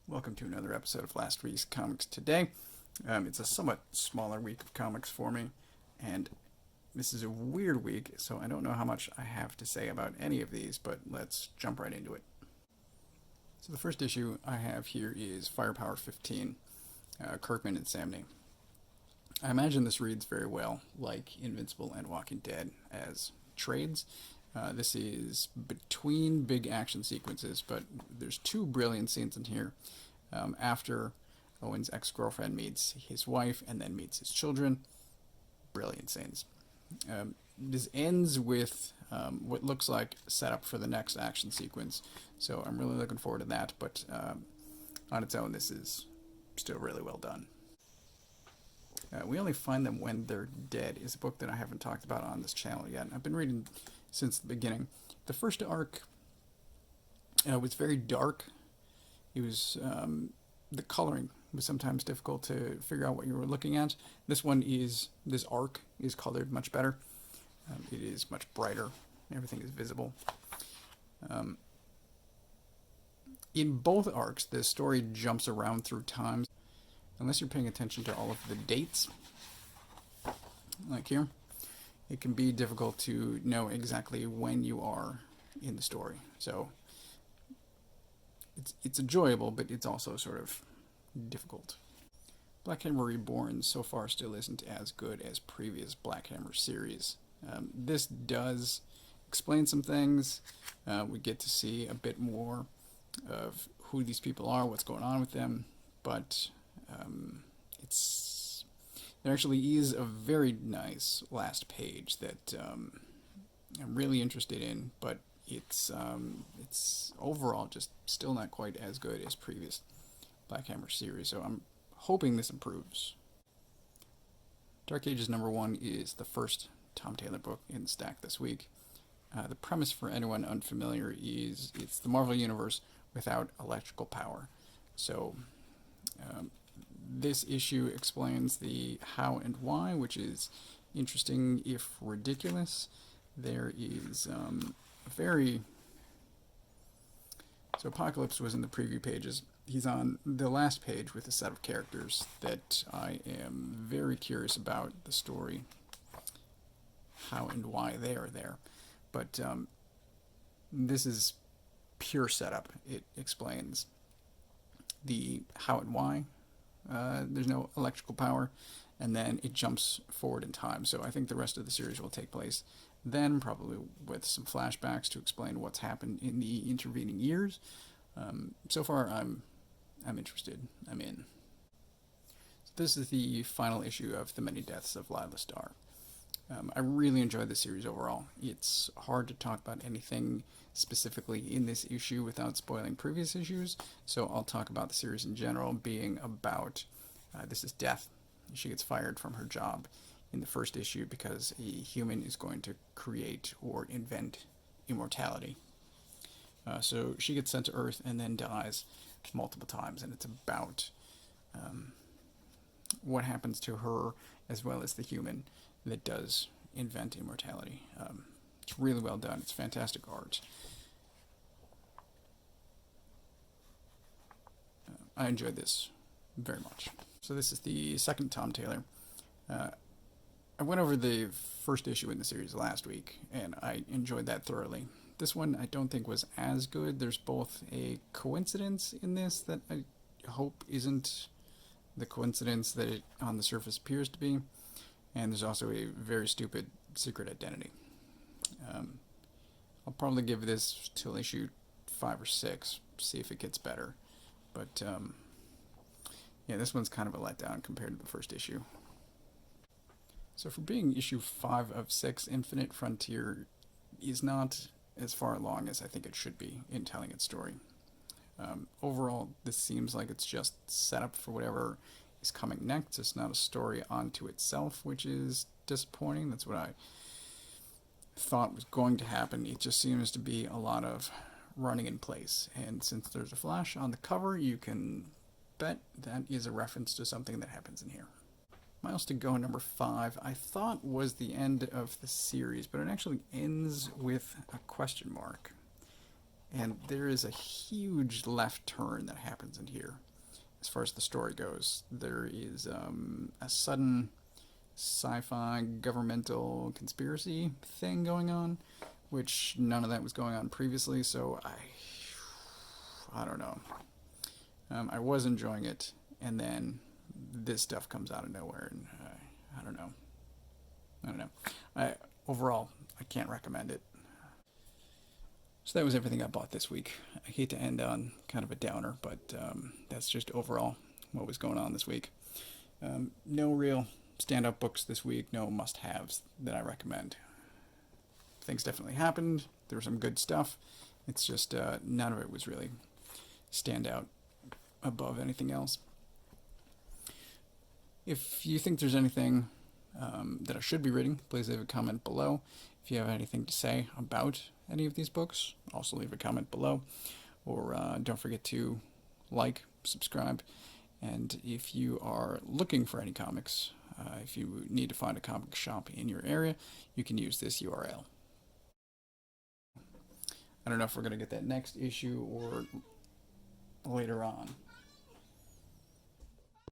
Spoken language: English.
Welcome to another episode of last week's Comics Today. It's a somewhat smaller week of comics for me, and this is a weird week, so I don't know how much I have to say about any of these, but let's jump right into it. So the first issue I have here is Firepower 15, Kirkman and Samney. I imagine this reads very well like Invincible and Walking Dead as trades. This is between big action sequences, but there's two brilliant scenes in here. After Owen's ex-girlfriend meets his wife and then meets his children. Brilliant scenes. This ends with what looks like setup for the next action sequence, so I'm really looking forward to that, but on its own, this is still really well done. We Only Find Them When They're Dead is a book that I haven't talked about on this channel yet. I've been reading since the beginning. The first arc was very dark. It was the coloring was sometimes difficult to figure out what you were looking at. This arc is colored much better. It is much brighter. Everything is visible. In both arcs, the story jumps around through time. Unless you're paying attention to all of the dates, like here, it can be difficult to know exactly when you are in the story. So it's enjoyable, but it's also sort of difficult. Black Hammer Reborn so far still isn't as good as previous Black Hammer series. This does explain some things. We get to see a bit more of who these people are, what's going on with them, but there actually is a very nice last page that I'm really interested in, but it's overall just still not quite as good as previous Black Hammer series, so I'm hoping this improves. Dark Ages #1 is the first Tom Taylor book in the stack this week. The premise, for anyone unfamiliar, is it's the Marvel Universe without electrical power. So this issue explains the how and why, which is interesting if ridiculous. There is So Apocalypse was in the preview pages. He's on the last page with a set of characters that I am very curious about the story, how and why they are there. But this is pure setup. It explains the how and why. There's no electrical power, and then it jumps forward in time. So I think the rest of the series will take place then, probably with some flashbacks to explain what's happened in the intervening years. So far, I'm interested. I'm in. So this is the final issue of The Many Deaths of Laila Starr. I really enjoyed the series overall. It's hard to talk about anything specifically in this issue without spoiling previous issues, so I'll talk about the series in general, being about this is Death. She gets fired from her job in the first issue because a human is going to create or invent immortality. So she gets sent to Earth and then dies multiple times, and it's about what happens to her as well as the human that does invent immortality. It's really well done. It's fantastic art. I enjoyed this very much. So this is the second Tom Taylor. I went over the first issue in the series last week, and I enjoyed that thoroughly. This one I don't think was as good. There's both a coincidence in this that I hope isn't the coincidence that it on the surface appears to be, and there's also a very stupid secret identity. I'll probably give this till issue 5 or 6, see if it gets better. But yeah, this one's kind of a letdown compared to the first issue. So for being issue 5 of 6, Infinite Frontier is not as far along as I think it should be in telling its story. Overall, this seems like it's just set up for whatever is coming next. It's not a story onto itself, which is disappointing. That's what I thought was going to happen. It just seems to be a lot of running in place. And since there's a flash on the cover, you can bet that is a reference to something that happens in here. Miles to Go #5, I thought was the end of the series, but it actually ends with a question mark. And there is a huge left turn that happens in here. As far as the story goes, there is a sudden sci-fi governmental conspiracy thing going on, which none of that was going on previously. So I don't know. I was enjoying it, and then this stuff comes out of nowhere, and I don't know. I don't know. Overall, I can't recommend it. So that was everything I bought this week. I hate to end on kind of a downer, but that's just overall what was going on this week. No real stand-up books this week, no must-haves that I recommend. Things definitely happened. There was some good stuff. It's just none of it was really stand out above anything else. If you think there's anything that I should be reading, please leave a comment below. If you have anything to say about any of these books, also leave a comment below. Or don't forget to like, subscribe, and if you are looking for any comics, if you need to find a comic shop in your area, you can use this URL. I don't know if we're going to get that next issue or later on.